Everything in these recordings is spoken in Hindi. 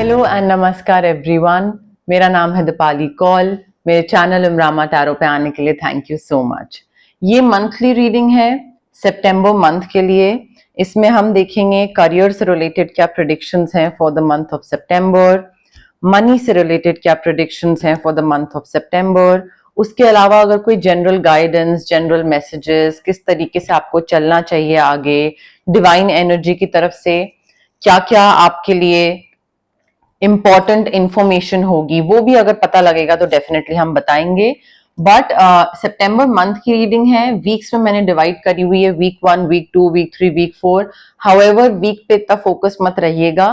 हेलो एंड नमस्कार एवरीवन। मेरा नाम है दीपाली कौल। मेरे चैनल इमरामा टैरो पे आने के लिए थैंक यू सो मच। ये मंथली रीडिंग है सितंबर मंथ के लिए। इसमें हम देखेंगे करियर से रिलेटेड क्या प्रेडिक्शंस हैं for the month of September, money से रिलेटेड क्या प्रेडिक्शंस हैं फॉर द मंथ ऑफ सितंबर। उसके अलावा अगर कोई जनरल गाइडेंस, जनरल मैसेजेस, किस तरीके से आपको चलना चाहिए आगे डिवाइन एनर्जी की तरफ से, क्या क्या आपके लिए इंपॉर्टेंट इंफॉर्मेशन होगी, वो भी अगर पता लगेगा तो डेफिनेटली हम बताएंगे। बट सितंबर मंथ की रीडिंग है। वीक्स में मैंने डिवाइड करी हुई है, week 1, week 2, week 3, week 4। However week पे इतना फोकस मत रहिएगा,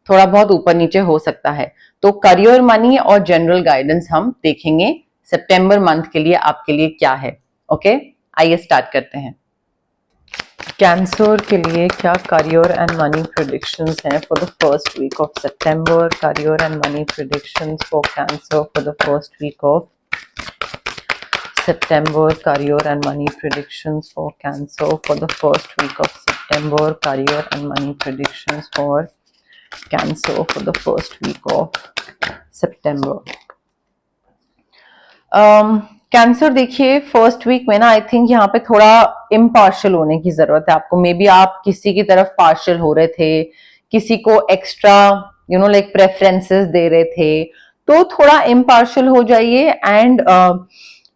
थोड़ा बहुत ऊपर नीचे हो सकता है। तो करियर, मनी और जनरल गाइडेंस हम देखेंगे सितंबर मंथ के लिए आपके लिए क्या है। ओके, आइए स्टार्ट करते हैं। कैंसर के लिए क्या करियर एंड मनी प्रेडिक्शंस हैं for the first week of September. Career and money predictions for Cancer for the first week of September. Career and money predictions for Cancer for the first week of September. Career and money predictions for Cancer for the first week of September. Cancer देखिए, फर्स्ट वीक में ना आई थिंक यहाँ पे थोड़ा इम्पार्शियल होने की जरूरत है आपको। मे बी आप किसी की तरफ पार्शियल हो रहे थे, किसी को एक्स्ट्रा लाइक प्रेफरेंसेस दे रहे थे, तो थोड़ा इम्पार्शियल हो जाइए। एंड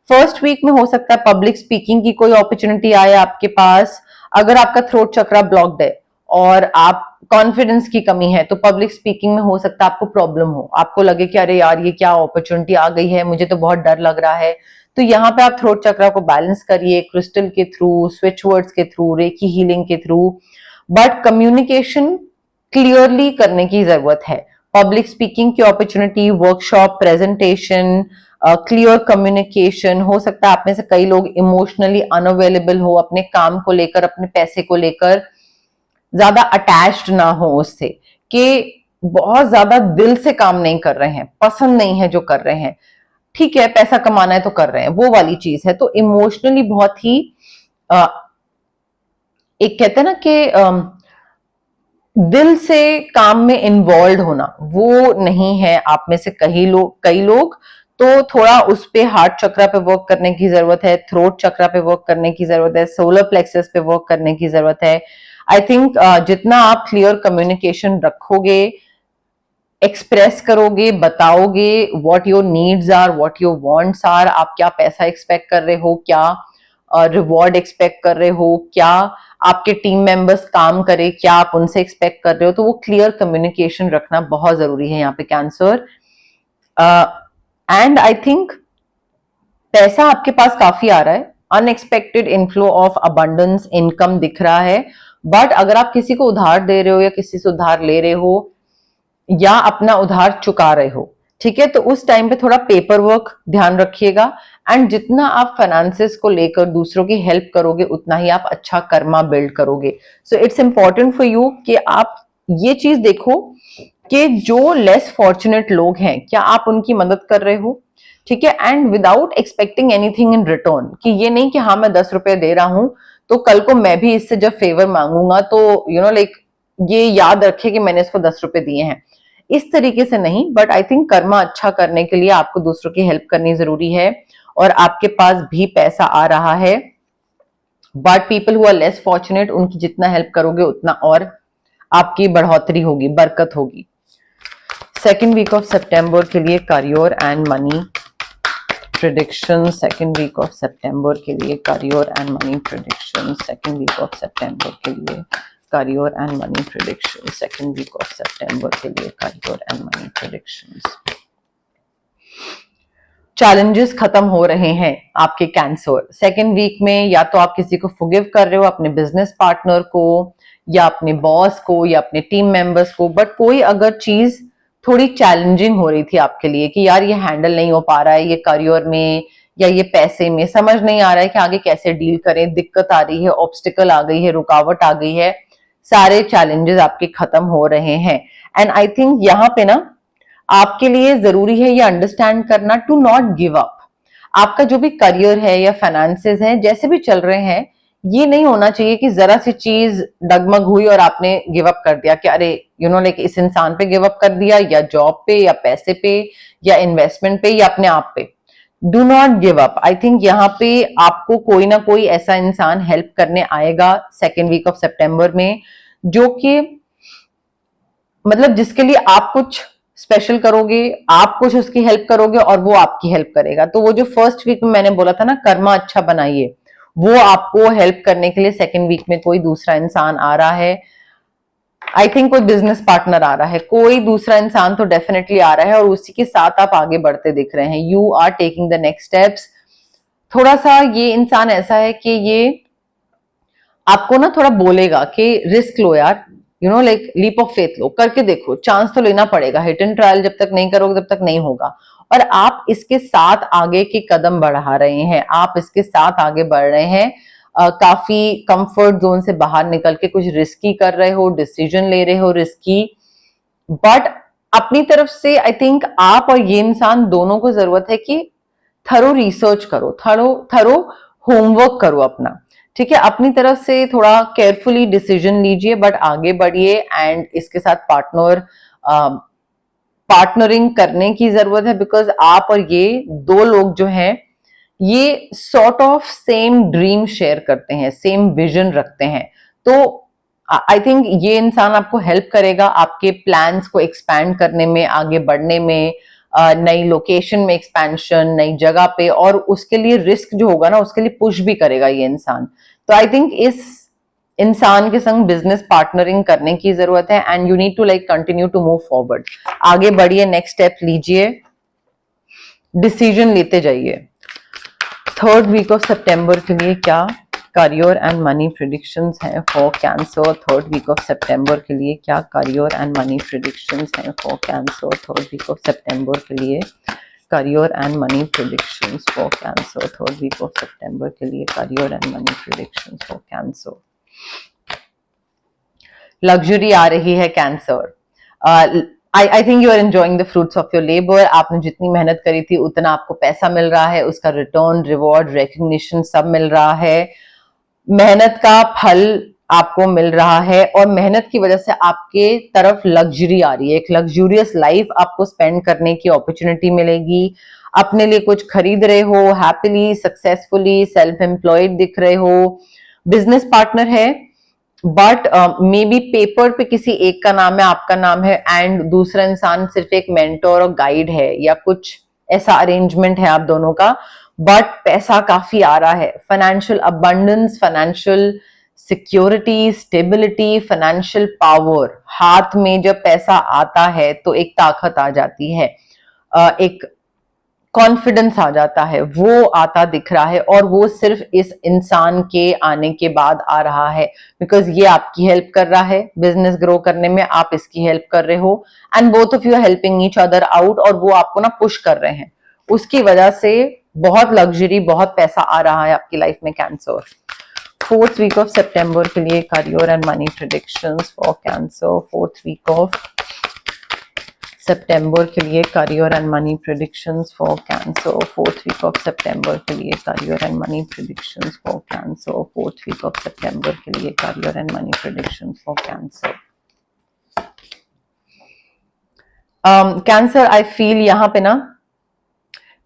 फर्स्ट वीक में हो सकता है पब्लिक स्पीकिंग की कोई अपॉर्चुनिटी आए आपके पास। अगर आपका थ्रोट चक्रा ब्लॉक्ड है और आप कॉन्फिडेंस की कमी है तो पब्लिक स्पीकिंग में हो सकता है आपको प्रॉब्लम हो, आपको लगे कि अरे यार ये क्या अपॉर्चुनिटी आ गई है, मुझे तो बहुत डर लग रहा है। तो यहाँ पे आप थ्रोट चक्रा को बैलेंस करिए क्रिस्टल के थ्रू, स्विच वर्ड्स के थ्रू, रेकी हीलिंग के थ्रू। बट कम्युनिकेशन क्लियरली करने की जरूरत है। पब्लिक स्पीकिंग की opportunity, workshop, presentation, clear communication. हो सकता है आप में से कई लोग इमोशनली अनअवेलेबल हो, अपने काम को लेकर, अपने पैसे को लेकर ज्यादा अटैच्ड ना हो उससे, कि बहुत ज्यादा दिल से काम नहीं कर रहे हैं, पसंद नहीं है जो कर रहे हैं। ठीक है, पैसा कमाना है तो कर रहे हैं, वो वाली चीज है। तो इमोशनली बहुत ही एक कहते हैं ना कि दिल से काम में इन्वॉल्व होना, वो नहीं है आप में से कई लोग। तो थोड़ा उस पे हार्ट चक्रा पे वर्क करने की जरूरत है, थ्रोट चक्रा पे वर्क करने की जरूरत है, सोलर प्लेक्सस पे वर्क करने की जरूरत है। आई थिंक जितना आप क्लियर कम्युनिकेशन रखोगे, एक्सप्रेस करोगे, बताओगे what your needs are, what your wants are, आप क्या पैसा एक्सपेक्ट कर रहे हो, क्या रिवॉर्ड एक्सपेक्ट कर रहे हो, क्या आपके टीम मेंबर्स काम करे, क्या आप उनसे एक्सपेक्ट कर रहे हो, तो वो क्लियर कम्युनिकेशन रखना बहुत जरूरी है यहाँ पे कैंसर। एंड आई थिंक पैसा आपके पास काफी आ रहा है, unexpected inflow of abundance, income दिख रहा है। बट अगर आप किसी को उधार दे रहे हो या किसी से उधार ले रहे हो या अपना उधार चुका रहे हो, ठीक है, तो उस टाइम पे थोड़ा पेपर वर्क ध्यान रखिएगा। एंड जितना आप फाइनेंसेस को लेकर दूसरों की हेल्प करोगे उतना ही आप अच्छा कर्मा बिल्ड करोगे। So it's important for you कि आप ये चीज देखो कि जो लेस फॉर्चुनेट लोग हैं, क्या आप उनकी मदद कर रहे हो, ठीक है। And without expecting anything in return, कि ये नहीं कि हाँ मैं 10 रुपए दे रहा हूं तो कल को मैं भी इससे जब फेवर मांगूंगा तो लाइक ये याद रखे कि मैंने इसको 10 रुपए दिए हैं, इस तरीके से नहीं। बट आई थिंक कर्मा अच्छा करने के लिए आपको दूसरों की हेल्प करनी जरूरी है और आपके पास भी पैसा आ रहा है। But people who are less fortunate, उनकी जितना हेल्प करोगे उतना और आपकी बढ़ोतरी होगी, बरकत होगी। सेकेंड वीक ऑफ सितंबर के लिए career and money prediction. Second week of सितंबर के लिए career and money prediction. Second week of सितंबर के लिए career and money prediction. Second week of सितंबर के लिए career and money predictions. Challenges खत्म हो रहे हैं आपके कैंसर सेकेंड वीक में। या तो आप किसी को फॉरगिव कर रहे हो, अपने बिजनेस पार्टनर को या अपने बॉस को या अपने टीम मेंबर्स को। बट कोई अगर चीज थोड़ी चैलेंजिंग हो रही थी आपके लिए कि यार ये हैंडल नहीं हो पा रहा है, ये करियर में या ये पैसे में समझ नहीं आ रहा है कि आगे कैसे डील करें, दिक्कत आ रही है, ऑब्स्टिकल आ गई है, रुकावट आ गई है, सारे चैलेंजेस आपके खत्म हो रहे हैं। एंड आई थिंक यहाँ पे ना आपके लिए जरूरी है ये अंडरस्टैंड करना टू नॉट गिव अप। आपका जो भी करियर है या फाइनेंसेस हैं जैसे भी चल रहे हैं, ये नहीं होना चाहिए कि जरा सी चीज डगमग हुई और आपने गिव अप कर दिया कि अरे लाइक इस इंसान पे गिव अप कर दिया, या जॉब पे, या पैसे पे, या इन्वेस्टमेंट पे, या अपने आप पे। Do not give up. I think यहाँ पे आपको कोई ना कोई ऐसा इंसान हेल्प करने आएगा सेकेंड वीक ऑफ सितंबर में, जो कि मतलब जिसके लिए आप कुछ स्पेशल करोगे, आप कुछ उसकी हेल्प करोगे और वो आपकी हेल्प करेगा। तो वो जो फर्स्ट वीक में मैंने बोला था ना, कर्मा अच्छा बनाइए, वो आपको हेल्प करने के लिए सेकेंड वीक में कोई दूसरा इंसान आ रहा है। आई थिंक कोई बिजनेस पार्टनर आ रहा है, कोई दूसरा इंसान तो डेफिनेटली आ रहा है, और उसी के साथ आप आगे बढ़ते दिख रहे हैं। You are taking the next steps. थोड़ा सा ये इंसान ऐसा है कि ये आपको ना थोड़ा बोलेगा कि रिस्क लो यार, लाइक लीप ऑफ फेथ लो, करके देखो, चांस तो लेना पड़ेगा, हिट एंड ट्रायल जब तक नहीं करोगे तब तक नहीं होगा। और आप इसके साथ आगे के कदम बढ़ा रहे हैं, आप इसके साथ आगे बढ़ रहे हैं। काफी कंफर्ट जोन से बाहर निकल के कुछ रिस्की कर रहे हो, डिसीजन ले रहे हो रिस्की, बट अपनी तरफ से आई थिंक आप और ये इंसान दोनों को जरूरत है कि थरो रिसर्च करो, थरो होमवर्क करो अपना, ठीक है। अपनी तरफ से थोड़ा केयरफुली डिसीजन लीजिए, बट आगे बढ़िए। एंड इसके साथ पार्टनरिंग करने की जरूरत है, बिकॉज आप और ये दो लोग जो हैं, ये sort of same dream share करते हैं, सेम विजन रखते हैं। तो आई थिंक ये इंसान आपको हेल्प करेगा आपके प्लान्स को एक्सपैंड करने में, आगे बढ़ने में, नई लोकेशन में एक्सपेंशन, नई जगह पे, और उसके लिए रिस्क जो होगा ना, उसके लिए पुश भी करेगा ये इंसान। तो आई थिंक इस इंसान के संग बिजनेस पार्टनरिंग करने की जरूरत है, and you need to like continue to move forward. आगे बढ़िए, नेक्स्ट स्टेप लीजिए, डिसीजन लेते जाइए। थर्ड वीक ऑफ सितंबर के लिए क्या करियर एंड मनी प्रेडिक्शंस हैं for Cancer? Third week of सितंबर के लिए क्या करियर एंड मनी प्रेडिक्शंस हैं for Cancer? Third week of सितंबर के लिए career and money predictions for Cancer. Third week of सितंबर के लिए career and money predictions for Cancer. Luxury आ रही है Cancer. I think you are enjoying the fruits of your labour. आपने जितनी मेहनत करी थी उतना आपको पैसा मिल रहा है, उसका रिटर्न, रिवॉर्ड, रिकग्निशन सब मिल रहा है। मेहनत का फल आपको मिल रहा है, और मेहनत की वजह से आपके तरफ लग्जरी आ रही है। एक लग्जूरियस लाइफ आपको स्पेंड करने की अपॉर्चुनिटी मिलेगी। अपने लिए कुछ खरीद रहे हो, हैप्पीली, सक्सेसफुली, सेल्फ एम्प्लॉयड दिख रहे हो। बिजनेस पार्टनर है, बट मे बी पेपर पे किसी एक का नाम है, आपका नाम है, एंड दूसरा इंसान सिर्फ एक मेंटोर और गाइड है, या कुछ ऐसा अरेंजमेंट है आप दोनों का। बट पैसा काफी आ रहा है, financial abundance, financial security, stability, financial power. हाथ में जब पैसा आता है तो एक ताकत आ जाती है, एक कॉन्फिडेंस आ जाता है, वो आता दिख रहा है, और वो सिर्फ इस इंसान के आने के बाद आ रहा है, बिकॉज ये आपकी हेल्प कर रहा है बिजनेस ग्रो करने में, आप इसकी हेल्प कर रहे हो, and both of you are helping each other out, और वो आपको ना पुश कर रहे हैं। उसकी वजह से बहुत लग्जरी, बहुत पैसा आ रहा है आपकी लाइफ में कैंसर। फोर्थ वीक ऑफ सितंबर के लिए career and money predictions for Cancer. Fourth week of सितंबर के लिए career and money predictions for Cancer. Fourth week of सितंबर के लिए career and money predictions for Cancer. Fourth week of सितंबर के लिए career and money predictions for Cancer. Cancer, I feel यहाँ पे ना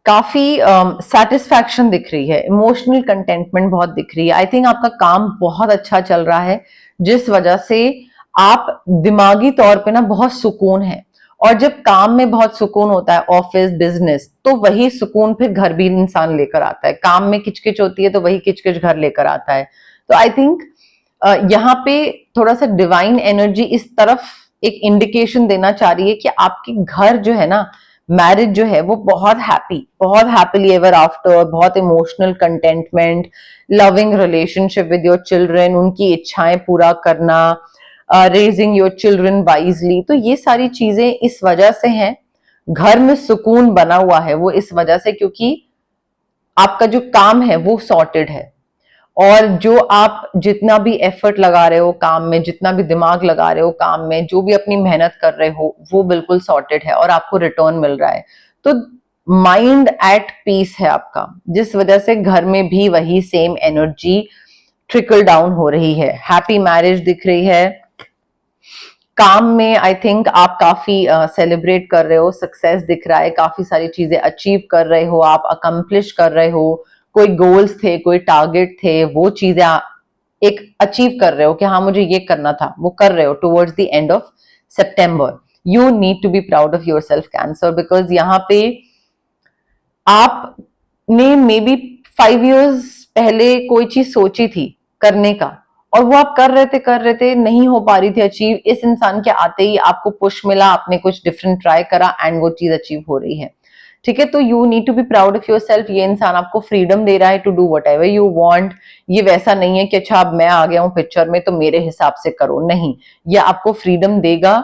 काफी सेटिस्फैक्शन दिख रही है, इमोशनल कंटेंटमेंट बहुत दिख रही है। आई थिंक आपका काम बहुत अच्छा चल रहा है, जिस वजह से आप दिमागी तौर पे ना बहुत सुकून है। और जब काम में बहुत सुकून होता है, ऑफिस, बिजनेस, तो वही सुकून फिर घर भी इंसान लेकर आता है। काम में किचकिच होती है तो वही किचकिच घर लेकर आता है। तो आई थिंक यहाँ पे थोड़ा सा डिवाइन एनर्जी इस तरफ एक इंडिकेशन देना चाह रही है कि आपके घर जो है ना, मैरिज जो है, वो बहुत हैप्पीली एवर आफ्टर, बहुत emotional contentment, loving relationship with your children, उनकी इच्छाएं पूरा करना, रेजिंग योर चिल्ड्रन वाइजली। तो ये सारी चीजें इस वजह से हैं, घर में सुकून बना हुआ है वो इस वजह से, क्योंकि आपका जो काम है वो सॉर्टेड है, और जो आप जितना भी एफर्ट लगा रहे हो काम में, जितना भी दिमाग लगा रहे हो काम में, जो भी अपनी मेहनत कर रहे हो, वो बिल्कुल सॉर्टेड है और आपको रिटर्न मिल रहा है। तो माइंड एट पीस है आपका, जिस वजह से घर में भी वही सेम एनर्जी ट्रिकल डाउन हो रही है। हैप्पी मैरिज दिख रही है। काम में आई थिंक आप काफी सेलिब्रेट कर रहे हो, सक्सेस दिख रहा है, काफी सारी चीजें अचीव कर रहे हो, आप अकम्प्लिश कर रहे हो, कोई गोल्स थे, कोई टारगेट थे, वो चीजें एक अचीव कर रहे हो कि हाँ मुझे ये करना था, वो कर रहे हो towards the end of September. You need to be proud of yourself Cancer, because यहाँ पे आपने मे बी 5 years पहले कोई चीज सोची थी करने का, और वो आप कर रहे थे, नहीं हो पा रही थी अचीव। इस इंसान के आते ही आपको पुश मिला, आपने कुछ डिफरेंट ट्राई करा एंड वो चीज अचीव हो रही है। ठीक है, तो you need to be proud of yourself. ये इंसान आपको फ्रीडम दे रहा है to do whatever you want. ये वैसा नहीं है कि अच्छा अब मैं आ गया हूं पिक्चर में तो मेरे हिसाब से करो, नहीं, ये आपको फ्रीडम देगा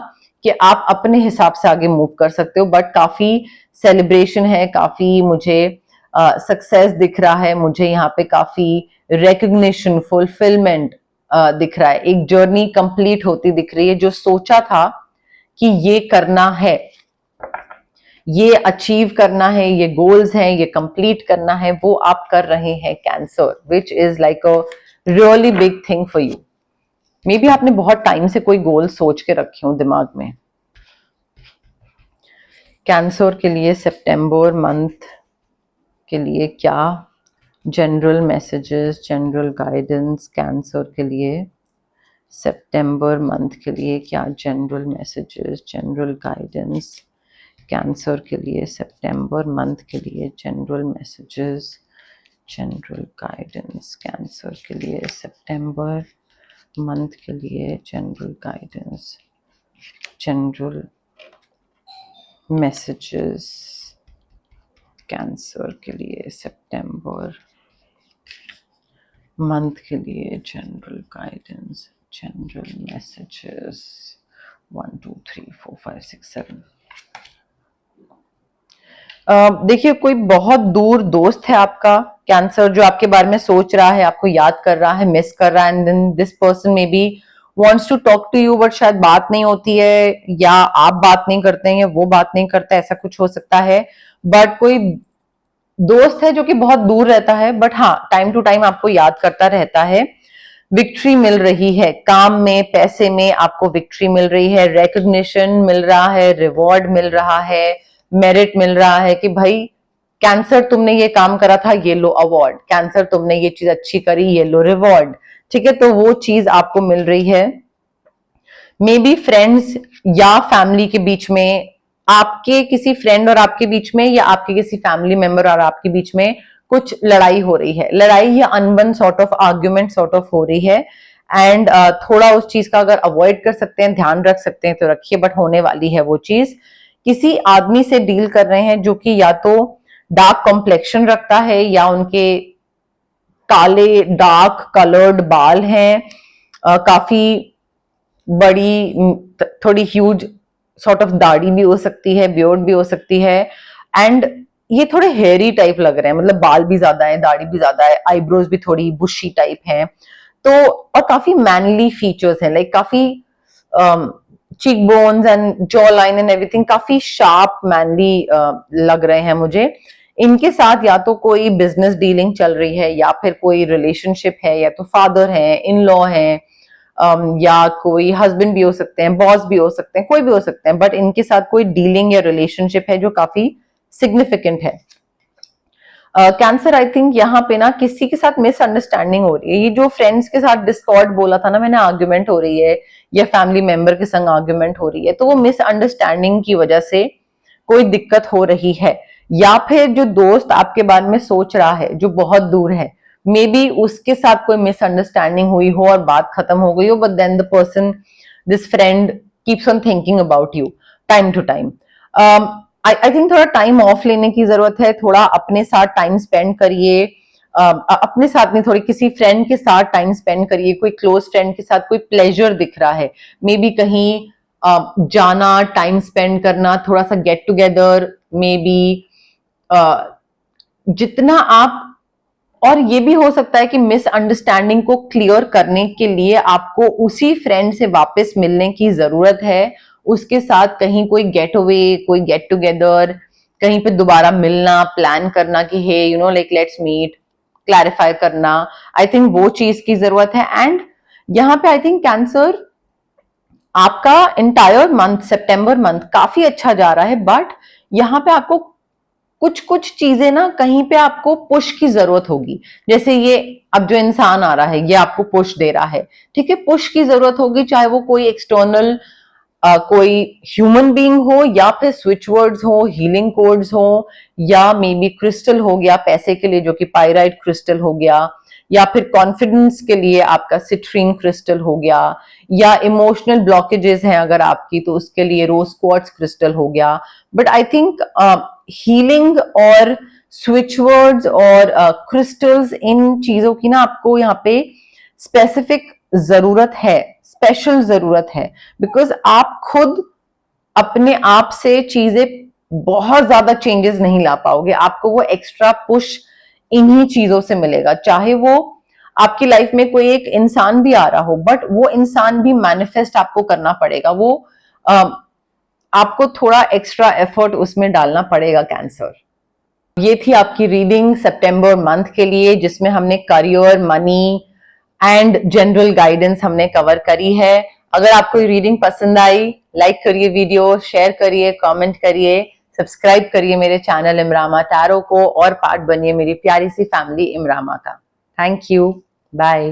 कि आप अपने हिसाब से आगे मूव कर सकते हो। बट काफी सेलिब्रेशन है, काफी मुझे सक्सेस दिख रहा है, मुझे यहाँ पे काफी रिकग्निशन, फुलफिलमेंट दिख रहा है। एक जर्नी कंप्लीट होती दिख रही है। जो सोचा था कि ये करना है, ये अचीव करना है, ये गोल्स हैं, ये कंप्लीट करना है, वो आप कर रहे हैं cancer, which is like a really big thing for you. May be आपने बहुत टाइम से कोई गोल सोच के रखे हो दिमाग में। कैंसर के लिए सितंबर मंथ के लिए क्या general messages, general guidance cancer के लिए सितंबर मंथ के लिए क्या general messages, general guidance cancer के लिए सितंबर मंथ के लिए general messages, general guidance cancer के लिए सितंबर मंथ के लिए general guidance, general messages cancer के लिए सितंबर मंथ के लिए जनरल गाइडेंस, जनरल मैसेजेस 1 2 3 4 5 6 7। देखिए, कोई बहुत दूर दोस्त है आपका कैंसर जो आपके बारे में सोच रहा है, आपको याद कर रहा है, मिस कर रहा है, and then this person maybe wants to talk to you, but शायद बात नहीं होती है, या आप बात नहीं करते हैं, या वो बात नहीं करता, ऐसा कुछ हो सकता है। बट कोई दोस्त है जो कि बहुत दूर रहता है, बट हाँ टाइम टू टाइम आपको याद करता रहता है। विक्ट्री मिल रही है काम में, पैसे में आपको विक्ट्री मिल रही है, रिकग्निशन मिल रहा है, रिवॉर्ड मिल रहा है, मेरिट मिल रहा है कि भाई कैंसर तुमने ये काम करा था, ये लो अवार्ड, कैंसर तुमने ये चीज अच्छी करी, ये लो रिवॉर्ड। ठीक है, तो वो चीज आपको मिल रही है। मे बी फ्रेंड्स या फैमिली के बीच में, आपके किसी फ्रेंड और आपके बीच में, या आपके किसी फैमिली मेंबर और आपके बीच में कुछ लड़ाई हो रही है, लड़ाई या अनबन sort of argument sort of हो रही है। एंड थोड़ा उस चीज का अगर अवॉइड कर सकते हैं, ध्यान रख सकते हैं तो रखिए, बट होने वाली है वो चीज। किसी आदमी से डील कर रहे हैं जो कि या तो डार्क कॉम्प्लेक्शन रखता है, या उनके काले डार्क कलर्ड बाल हैं, काफी बड़ी थोड़ी ह्यूज सॉर्ट ऑफ दाढ़ी भी हो सकती है, बियर्ड भी हो सकती है, एंड ये थोड़े हेयरी टाइप लग रहे हैं, मतलब बाल भी ज्यादा है, दाढ़ी भी ज्यादा है, आईब्रोज भी थोड़ी बुशी टाइप हैं, तो और काफी मैनली फीचर्स हैं, लाइक काफी cheek bones and jaw line and everything काफी शार्प मैनली लग रहे हैं मुझे। इनके साथ या तो कोई बिजनेस डीलिंग चल रही है, या फिर कोई रिलेशनशिप है, या तो फादर है, इन लॉ है, या कोई हस्बैंड भी हो सकते हैं, बॉस भी हो सकते हैं, कोई भी हो सकते हैं, बट इनके साथ कोई डीलिंग या रिलेशनशिप है जो काफी सिग्निफिकेंट है। कैंसर आई थिंक यहाँ पे ना किसी के साथ मिसअंडरस्टैंडिंग हो रही है। ये जो फ्रेंड्स के साथ डिस्कॉर्ड बोला था ना मैंने, आर्ग्यूमेंट हो रही है, या फैमिली मेंबर के संग आर्ग्यूमेंट हो रही है, तो वो मिसअंडरस्टैंडिंग की वजह से कोई दिक्कत हो रही है। या फिर जो दोस्त आपके बारे में सोच रहा है जो बहुत दूर है, मे बी उसके साथ कोई मिसअंडरस्टैंडिंग हुई हो और बात खत्म हो गई हो, but then the person, this friend keeps on thinking about you time to time. I think थोड़ा टाइम ऑफ लेने की जरूरत है, थोड़ा अपने साथ टाइम स्पेंड करिए, अपने साथ नहीं, थोड़ी किसी फ्रेंड के साथ टाइम स्पेंड करिए, कोई क्लोज फ्रेंड के साथ कोई प्लेजर दिख रहा है, मे बी कहीं जाना, टाइम स्पेंड करना, थोड़ा सा गेट टुगेदर, मे बी जितना आप, और ये भी हो सकता है कि मिसअंडरस्टैंडिंग को क्लियर करने के लिए आपको उसी फ्रेंड से वापस मिलने की जरूरत है, उसके साथ कहीं कोई गेट अवे, कोई गेट टुगेदर, कहीं पे दोबारा मिलना, प्लान करना कि hey you know like let's meet, clarify करना, आई थिंक वो चीज की जरूरत है। एंड यहाँ पे आई थिंक कैंसर आपका इंटायर मंथ, सितंबर मंथ काफी अच्छा जा रहा है, बट यहाँ पे आपको कुछ कुछ चीजें ना कहीं पे आपको पुश की जरूरत होगी। जैसे ये अब जो इंसान आ रहा है ये आपको पुश दे रहा है, ठीक है, पुश की जरूरत होगी, चाहे वो कोई एक्सटर्नल कोई ह्यूमन बीइंग हो या फिर स्विच वर्ड्स हो, हीलिंग कोड्स हो, या मे बी क्रिस्टल हो गया पैसे के लिए जो कि पाइराइट क्रिस्टल हो गया, या फिर कॉन्फिडेंस के लिए आपका सिट्रीन क्रिस्टल हो गया, या इमोशनल ब्लॉकेजेस हैं अगर आपकी तो उसके लिए रोज क्वार्ट्ज क्रिस्टल हो गया। बट आई थिंक हीलिंग और स्विच वर्ड्स और क्रिस्टल्स, इन चीजों की ना आपको यहाँ पे स्पेसिफिक जरूरत है, स्पेशल जरूरत है, बिकॉज आप खुद अपने आप से चीजें बहुत ज्यादा चेंजेस नहीं ला पाओगे। आपको वो एक्स्ट्रा पुश इन्हीं चीजों से मिलेगा, चाहे वो आपकी लाइफ में कोई एक इंसान भी आ रहा हो, बट वो इंसान भी मैनिफेस्ट आपको करना पड़ेगा, वो आपको थोड़ा एक्स्ट्रा एफर्ट उसमें डालना पड़ेगा कैंसर। ये थी आपकी रीडिंग सितंबर मंथ के लिए, जिसमें हमने career, money and general guidance हमने कवर करी है। अगर आपको ये रीडिंग पसंद आई, लाइक करिए वीडियो, शेयर करिए, कमेंट करिए, सब्सक्राइब करिए मेरे चैनल इमरामा टैरो को, और पार्ट बनिए मेरी प्यारी सी फैमिली इमरामा का। Thank you, bye.